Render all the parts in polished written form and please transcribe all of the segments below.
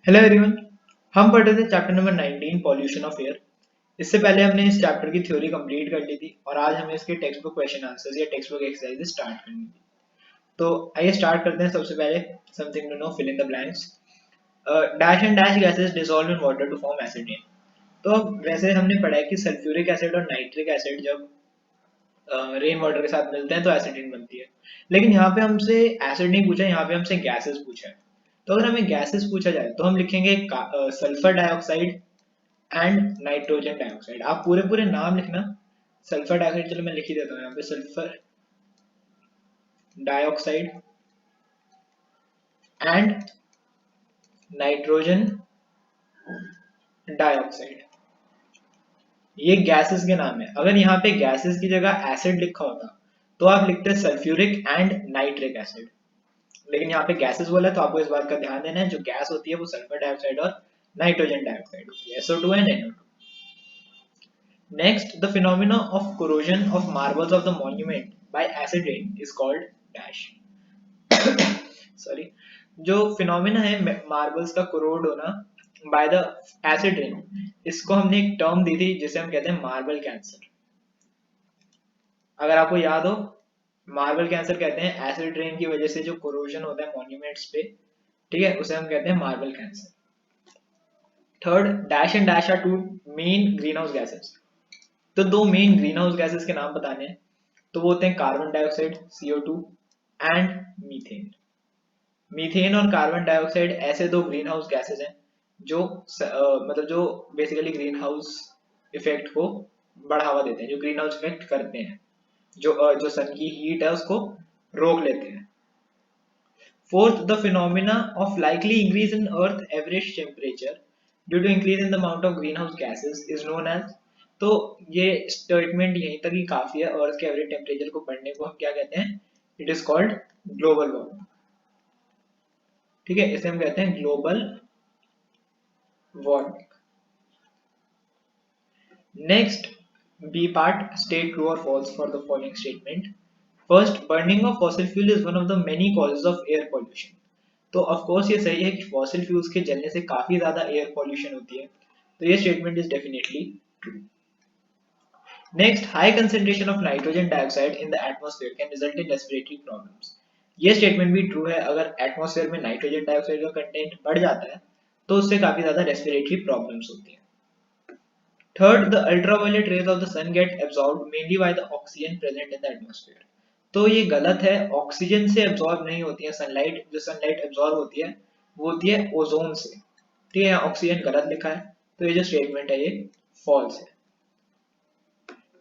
Hello everyone. हम पढ़ रहे थे chapter number 19 pollution of air. इससे पहले हमने इस चैप्टर की थ्योरी कंप्लीट कर ली थी और आज हमें इसके टेक्स्ट बुक क्वेश्चन आंसर्स या टेक्स्ट बुक एक्सरसाइज स्टार्ट करनी थी। तो आइए स्टार्ट करते हैं। सबसे पहले something to know, fill in the blanks. Dash and dash gases dissolve in water to form acid rain. तो वैसे हमने पढ़ा है कि सल्फ्यूरिक एसिड और नाइट्रिक एसिड जब रेन वाटर के साथ मिलते हैं तो एसिड रेन बनती है। लेकिन यहाँ पे हमसे एसिड नहीं पूछा, यहाँ पे हमसे गैसेस पूछा है। तो अगर हमें गैसेस पूछा जाए तो हम लिखेंगे sulphur dioxide and nitrogen dioxide. आप पूरे पूरे नाम लिखना। सल्फर डाइऑक्साइड, चलो मैं लिख ही देता हूँ यहाँ पे, sulphur dioxide and nitrogen dioxide. ये गैसेस के नाम है। अगर यहाँ पे गैसेस की जगह एसिड लिखा होता तो आप लिखते सल्फ्यूरिक एंड नाइट्रिक एसिड। लेकिन यहाँ पे गैसेस बोला है तो आपको इस बात का ध्यान देना है, जो गैस होती है वो सल्फर डाइऑक्साइड और नाइट्रोजन डाइऑक्साइड होती है, SO2 and NO2। Next, the phenomena of corrosion of marbles of the monument by acid rain is called dash. Sorry, जो फिनोमिना है मार्बल्स का कोरोड होना बाय द एसिड रेन, इसको हमने एक टर्म दी थी जिसे हम कहते हैं मार्बल कैंसर। अगर आपको याद हो, मार्बल कैंसर कहते हैं एसिड रेन की वजह से जो कोरोजन होता है मॉन्यूमेंट्स पे, ठीक है, उसे हम कहते हैं marble cancer. Third, dash and dash are two main green house gases. तो दो मेन ग्रीन हाउस गैसेस के नाम बताने हैं। तो वो होते हैं carbon dioxide CO2 and methane. Methane और कार्बन डाइऑक्साइड ऐसे दो ग्रीन हाउस गैसेस हैं जो मतलब जो बेसिकली ग्रीन हाउस इफेक्ट को बढ़ावा देते हैं, जो ग्रीन हाउस इफेक्ट करते हैं, जो सन की हीट है उसको रोक लेते हैं। Fourth, the phenomena of likely increase in Earth average temperature due to increase in the amount of greenhouse gases is known as। तो ये स्टेटमेंट यहीं तक ही काफी है। अर्थ के एवरेज टेम्परेचर को बढ़ने को हम क्या कहते हैं? It is called global warming. ठीक है, इसे हम कहते हैं global warming. Next, B part, state true or false for the following statement. First, burning of fossil fuel is one of the many causes of air pollution. तो of course ये सही है कि फॉसिल फ्यूल्स के जलने से काफी ज्यादा एयर पॉल्यूशन होती है। तो ये statement is definitely true. Next, high concentration of nitrogen dioxide in the atmosphere can result in respiratory problems. ये स्टेटमेंट भी ट्रू है। अगर एटमॉस्फेयर में नाइट्रोजन डाइऑक्साइड का कंटेंट बढ़ जाता है तो उससे काफी ज्यादा रेस्पिरेटरी प्रॉब्लम्स होती है। Third, the ultraviolet rays of the sun get absorbed mainly by the oxygen present in the atmosphere. तो ये गलत है। ऑक्सीजन से एब्सॉर्ब नहीं होती है सनलाइट। जो सनलाइट एब्सॉर्ब होती है वो होती है ओजोन से। ठीक है, ऑक्सीजन गलत लिखा है, तो ये जो स्टेटमेंट है ये फॉल्स है।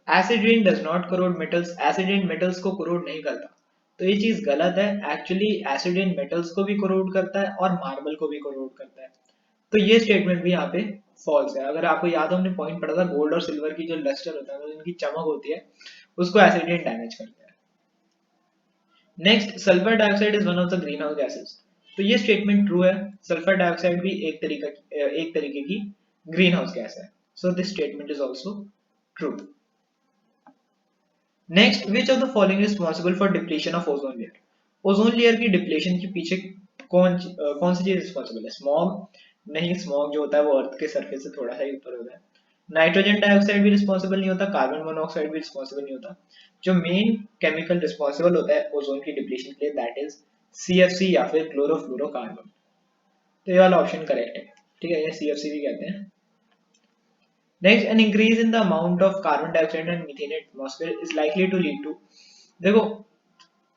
Acid rain does not crore metals. Acid rain metals को करोड नहीं करता, तो ये चीज गलत है। एक्चुअली एसिड रेन मेटल्स को भी करोड करता है और मार्बल को भी करोड करता है। तो ये स्टेटमेंट भी यहाँ पे फॉल्स है। अगर आपको याद हो, हमने पॉइंट पढ़ा था, गोल्ड और सिल्वर की जो लस्टर होता है, मतलब इनकी चमक होती है, उसको एसिड रेन डैमेज करता है। Next, sulphur dioxide is one of the green house gases. तो ये स्टेटमेंट ट्रू है। सल्फर डाइऑक्साइड भी एक तरीके की ग्रीन हाउस गैस है। So this statement is also true. Next, which of the following responsible for depletion of ozone layer. Ozone layer की depletion के पीछे कौन सी चीज रिस्पॉन्सिबल है? स्मॉग नहीं, स्मॉग जो होता है वो अर्थ के सरफेस से थोड़ा सा ही ऊपर होता है। नाइट्रोजन डाइऑक्साइड भी रिस्पॉन्सिबल नहीं होता, कार्बन मोनोऑक्साइड भी रिस्पॉन्सिबल नहीं होता। जो मेन केमिकल रिस्पॉन्सिबल होता है ओजोन की डिप्लीशन के लिए, दैट इज CFC या फिर क्लोरोफ्लोरोकार्बन। तो ये वाला ऑप्शन करेक्ट है। ठीक है, ये CFC भी कहते हैं। Next, an increase in the amount of carbon dioxide and methane in atmosphere is likely to lead to। देखो,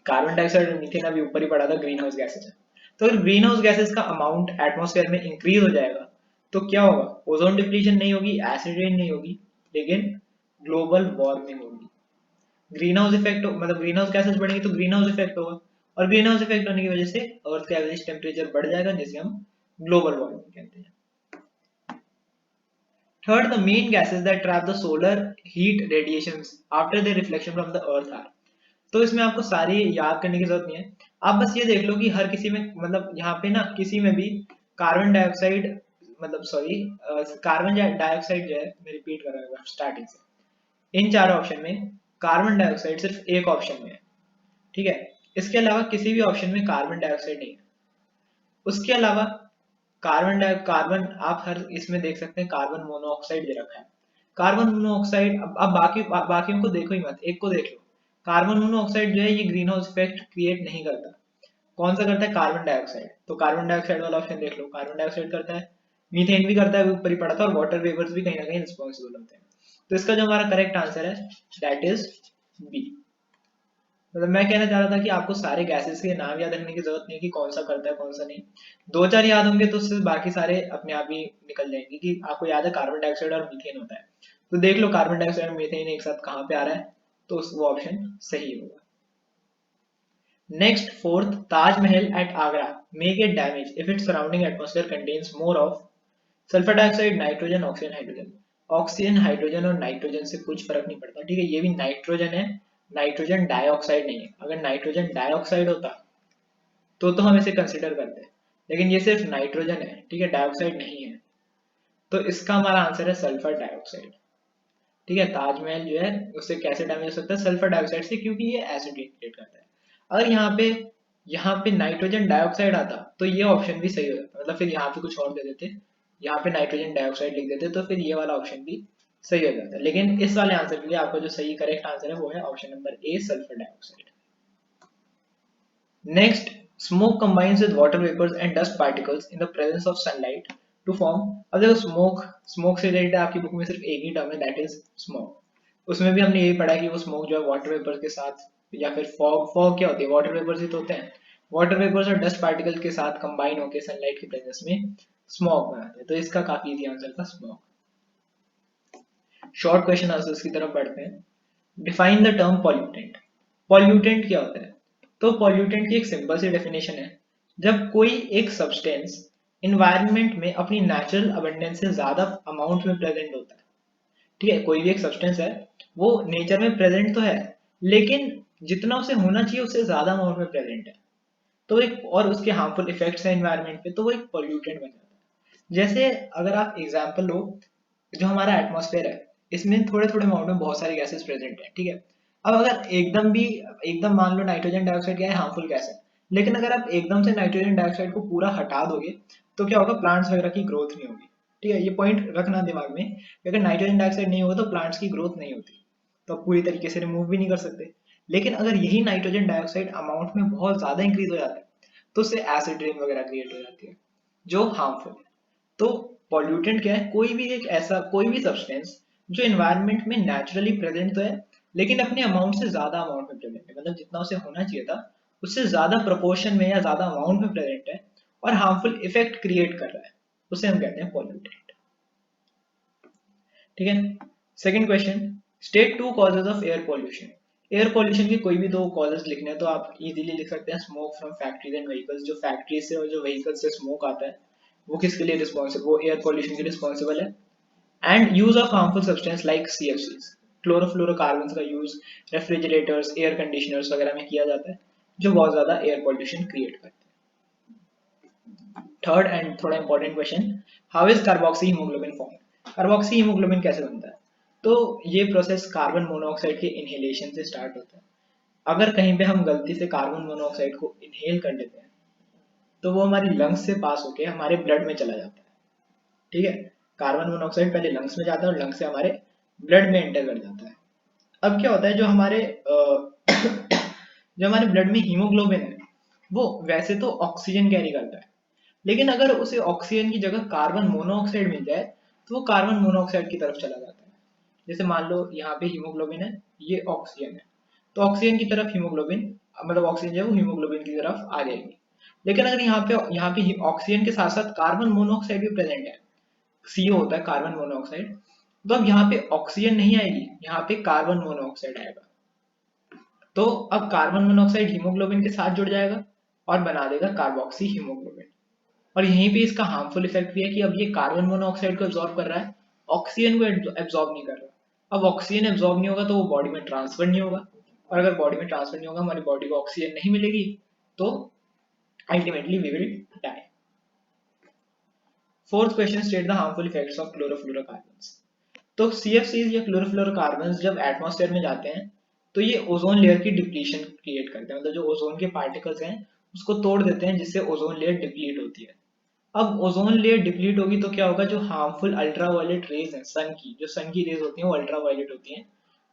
कार्बन डाइऑक्साइड और मीथेन अभी ऊपर ही पड़ा था, ग्रीन हाउस गैसेस है। तो अगर ग्रीन हाउस गैसेस का अमाउंट एटमॉस्फेयर में इंक्रीज हो जाएगा तो क्या होगा? ओजोन डिप्लीशन नहीं होगी, एसिड रेन नहीं होगी, लेकिन ग्लोबल वार्मिंग होगी। ग्रीन हाउस इफेक्ट मतलब ग्रीन हाउस गैसेस बढ़ेंगे तो ग्रीन हाउस इफेक्ट होगा, और ग्रीन हाउस इफेक्ट होने की वजह से अर्थ का एवरेज टेम्परेचर बढ़ जाएगा, जिसे हम ग्लोबल वार्मिंग कहते हैं। Third, the main gases that trap the solar heat radiations after their reflection from the earth are। तो इसमें आपको सारी याद करने की जरूरत नहीं है। आप बस ये देख लो कि हर किसी में, मतलब यहाँ पे ना किसी में भी कार्बन डाइऑक्साइड, मतलब सॉरी, कार्बन डाइऑक्साइड जो है, मैं रिपीट कर रहा हूँ स्टार्टिंग से, इन चार ऑप्शन में कार्बन डाइऑक्साइड सिर्फ एक ऑप्शन में है। ठीक है, इसके अलावा किसी भी ऑप्शन में कार्बन डाइऑक्साइड नहीं है। उसके अलावा कार्बन आप हर इसमें देख सकते हैं, कार्बन मोनोऑक्साइड दे रखा है। कार्बन मोनोऑक्साइड, अब बाकियों को देखो ही मत, एक को देख लो। कार्बन मोनोऑक्साइड जो है ये ग्रीन हाउस इफेक्ट क्रिएट नहीं करता। कौन सा करता है? Carbon dioxide. तो कार्बन डाइऑक्साइड वाला ऑप्शन देख लो, कार्बन डाइऑक्साइड करता है। मीथेन भी करता है, ऊपर ही पड़ा था, और वाटर वेपर्स भी कहीं ना कहीं रिस्पॉन्सिबल होते हैं। तो इसका जो हमारा करेक्ट आंसर है दैट इज बी। मतलब मैं कहना चाह रहा था कि आपको सारे गैसेस के नाम याद रखने की जरूरत नहीं कि कौन सा करता है कौन सा नहीं। दो चार याद होंगे तो उससे बाकी सारे अपने आप ही निकल जाएंगे कि आपको याद है कार्बन डाइऑक्साइड और मीथेन होता है। तो देख लो कार्बन डाइऑक्साइड और मीथेन एक साथ कहाँ पे आ रहा है, तो वो ऑप्शन सही होगा। Next, fourth, Taj Mahal at Agra may get damaged if its surrounding atmosphere contains more of sulphur dioxide, nitrogen, oxygen, hydrogen. Oxygen, hydrogen और नाइट्रोजन से कुछ फर्क नहीं पड़ता, ठीक है। ये भी नाइट्रोजन है, नाइट्रोजन डाइऑक्साइड नहीं है। अगर नाइट्रोजन डाइऑक्साइड होता तो हम इसे कंसिडर करते हैं, लेकिन ये सिर्फ नाइट्रोजन है, ठीक है, डाइऑक्साइड नहीं है। तो इसका हमारा आंसर है सल्फर डाइऑक्साइड, ठीक है। ताजमहल जो है उससे कैसे डैमेज हो सकता है? सल्फर डाइऑक्साइड से, क्योंकि ये एसिड क्रिएट करता है। अगर यहाँ पे नाइट्रोजन डाइऑक्साइड आता तो ये ऑप्शन भी सही हो जाता, मतलब फिर यहाँ पे कुछ और दे देते, यहाँ पे नाइट्रोजन डाइऑक्साइड लिख देते, तो फिर ये वाला ऑप्शन भी सही हो जाता। लेकिन इस वाले आंसर के लिए आपको जो सही करेक्ट आंसर है वो है option number A, sulphur dioxide. Next, smoke combines with water vapors and dust particles in the presence of sunlight to form। अब देखो स्मोक से रिलेटेड आपकी बुक में सिर्फ एक ही टर्म है, दैट इज स्मोक। उसमें भी हमने यही पढ़ा कि वो स्मोक जो है वाटर वेपर के साथ, या फिर फॉग क्या होती है, वाटर वेपर्स ही तो होते हैं। वाटर वेपर्स और डस्ट पार्टिकल के साथ कंबाइन होकर सनलाइट की प्रेजेंस में स्मोक बनाते हैं। तो इसका काफी इजी आंसर था स्मोक। शॉर्ट क्वेश्चन आंसर्स की तरफ बढ़ते हैं। Define the term pollutant. Pollutant क्या होता है? तो पॉल्यूटेंट की एक सिंपल सी डेफिनेशन है, जब कोई एक सब्सटेंस इन्वायरमेंट में अपनी नेचुरल अबंडेंस से ज्यादा अमाउंट में प्रेजेंट होता है, ठीक है। कोई भी एक सब्सटेंस है, वो नेचर में प्रेजेंट तो है, लेकिन जितना उसे होना चाहिए उससे ज्यादा अमाउंट में प्रेजेंट है, तो एक, और उसके हार्मफुल इफेक्ट्स है एनवायरनमेंट पे, तो वो एक पॉल्यूटेंट बन जाता है। जैसे अगर आप एग्जांपल लो, जो हमारा एटमॉस्फेयर है, इसमें थोड़े थोड़े अमाउंट में बहुत सारी गैसेस प्रेजेंट है, ठीक है। अब अगर एकदम मान लो नाइट्रोजन डाइऑक्साइड क्या है, हार्मफुल गैस है, लेकिन अगर आप एकदम से नाइट्रोजन डाइऑक्साइड को पूरा हटा दोगे तो क्या होगा? प्लांट्स वगैरह की ग्रोथ नहीं होगी, ठीक है। ये पॉइंट रखना दिमाग में, अगर नाइट्रोजन डाइऑक्साइड नहीं होगा तो प्लांट्स की ग्रोथ नहीं होती, तो आप पूरी तरीके से रिमूव भी नहीं कर सकते। लेकिन अगर यही नाइट्रोजन डाइऑक्साइड अमाउंट में बहुत ज्यादा इंक्रीज हो जाता है तो उससे एसिड रेन वगैरह क्रिएट हो जाती है, जो हार्मफुल है। तो पॉल्यूटेंट क्या है? कोई भी सब्सटेंस जो एनवायरनमेंट में नेचुरली प्रेजेंट तो है, लेकिन अपने अमाउंट से ज्यादा अमाउंट में प्रेजेंट है, मतलब जितना उसे होना चाहिए था उससे ज्यादा प्रोपोर्शन में या ज्यादा अमाउंट में प्रेजेंट है, और हार्मफुल इफेक्ट क्रिएट कर रहा है, उसे हम कहते हैं पॉल्यूटेंट, ठीक है। Second question, state two causes of air pollution. Air pollution के कोई भी दो कॉजेज लिखने हैं तो आप इजीली लिख सकते हैं smoke from factories and vehicles. जो फैक्ट्री से और जो व्हीकल से स्मोक आता है वो किसके लिए रिस्पॉन्सिबल, वो एयर पॉल्यूशन के रिस्पॉन्सिबल है। And use of harmful substance like CFCs, chlorofluorocarbons का यूज रेफ्रिजरेटर्स, एयर कंडीशनर्स वगैरह में किया जाता है, जो बहुत ज्यादा एयर पॉल्यूशन क्रिएट करते हैं। थर्ड एंड थोड़ा important question, how is carboxy haemoglobin form. Carboxy haemoglobin कैसे बनता है? तो ये प्रोसेस कार्बन मोनोऑक्साइड के इनहेलेशन से स्टार्ट होता है। अगर कहीं पे हम गलती से कार्बन मोनोऑक्साइड को इनहेल कर लेते हैं तो वो हमारी लंग्स से पास होके हमारे ब्लड में चला जाता है, ठीक है। कार्बन मोनोऑक्साइड पहले लंग्स में जाता है और लंग्स से हमारे ब्लड में एंटर कर जाता है। अब क्या होता है, जो हमारे ब्लड में हीमोग्लोबिन है वो वैसे तो ऑक्सीजन कैरी करता है, लेकिन अगर उसे ऑक्सीजन की जगह कार्बन मोनोऑक्साइड मिल जाए तो वो कार्बन मोनोऑक्साइड की तरफ चला जाता है। जैसे मान लो यहाँ पे हीमोग्लोबिन है, ये ऑक्सीजन है, तो ऑक्सीजन की तरफ हीमोग्लोबिन, मतलब ऑक्सीजन जो है वो हीमोग्लोबिन की तरफ आ जाएगी। लेकिन अगर यहाँ पे ऑक्सीजन के साथ साथ कार्बन मोनोऑक्साइड भी प्रेजेंट है, CO होता है कार्बन मोनोऑक्साइड, तो अब यहाँ पे ऑक्सीजन नहीं आएगी, यहाँ पे कार्बन मोनोऑक्साइड आएगा। तो अब कार्बन मोनोऑक्साइड हीमोग्लोबिन के साथ जुड़ जाएगा और बना देगा कार्बोक्सी हीमोग्लोबिन। और यहीं पे इसका हार्मफुल इफेक्ट भी है कि अब ये कार्बन मोनोऑक्साइड को एब्जॉर्ब कर रहा है, ऑक्सीजन को एब्जॉर्ब नहीं कर रहा। अब ऑक्सीजन एब्जॉर्ब नहीं होगा तो वो बॉडी में ट्रांसफर नहीं होगा, और अगर बॉडी में ट्रांसफर नहीं होगा, हमारी बॉडी को ऑक्सीजन नहीं मिलेगी, तो ultimately we will die. Fourth question, state the harmful effects of chlorofluorocarbons. तो CFCs या क्लोरोफ्लोरोकार्बन्स जब एटमॉस्फेयर में जाते हैं तो ये ओजोन लेयर की डिप्लीशन क्रिएट करते हैं, मतलब जो ओजोन के पार्टिकल्स हैं उसको तोड़ देते हैं, जिससे ओजोन लेयर डिप्लीट होती है। अब ओजोन लेयर डिप्लीट होगी तो क्या होगा, जो हार्मफुल अल्ट्रावायलेट रेज हैं सन की, जो सन की रेज होती हैं वो अल्ट्रावायलेट होती हैं,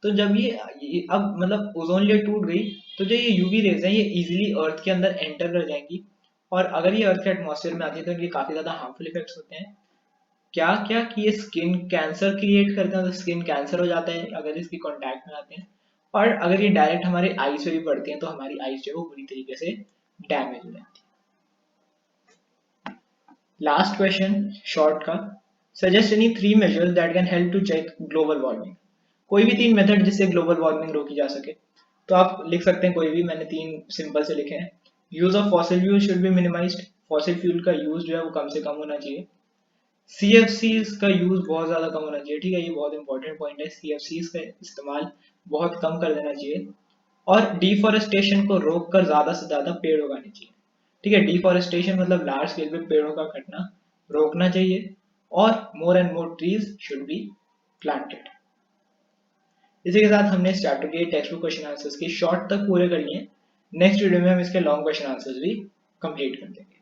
तो जब ये अब मतलब ओजोन लेयर टूट गई तो जो ये यूवी रेज हैं ये इजीली अर्थ के अंदर एंटर कर जाएंगी, और अगर ये अर्थ के एटमॉस्फेयर में आती है तो इनके काफी ज्यादा हार्मफुल इफेक्ट्स होते हैं। क्या क्या कि ये स्किन कैंसर क्रिएट करते हैं, तो स्किन कैंसर हो जाता है अगर इसकी कांटेक्ट में आते हैं, और अगर ये डायरेक्ट हमारे आईज पे भी पड़ती हैं तो हमारी आईज जो है वो बुरी तरीके से डैमेज हो जाती है। लास्ट क्वेश्चन शॉर्ट का, suggest any 3 measures that can help to check global warming. कोई भी 3 मेथड जिससे ग्लोबल वार्मिंग रोकी जा सके, तो आप लिख सकते हैं कोई भी, मैंने 3 सिंपल से लिखे हैं। Use of fossil fuel should be minimised, fossil fuel का यूज जो है वो कम से कम होना चाहिए। सीएफसीज का यूज बहुत ज्यादा कम होना चाहिए, ठीक है, ये बहुत इंपॉर्टेंट पॉइंट है, सीएफसीज का इस्तेमाल बहुत कम कर देना चाहिए। और डिफॉरेस्टेशन को रोक कर ज्यादा से ज्यादा पेड़ उगाने चाहिए, ठीक है, डिफॉरेस्टेशन मतलब लार्ज स्केल पे पेड़ों का कटना रोकना चाहिए, और more and more trees should be planted. इसी के साथ हमने इस चैप्टर के टेक्स्ट बुक क्वेश्चन आंसर्स के शॉर्ट तक पूरे कर लिए। नेक्स्ट वीडियो में हम इसके लॉन्ग क्वेश्चन आंसर्स भी कंप्लीट कर देंगे।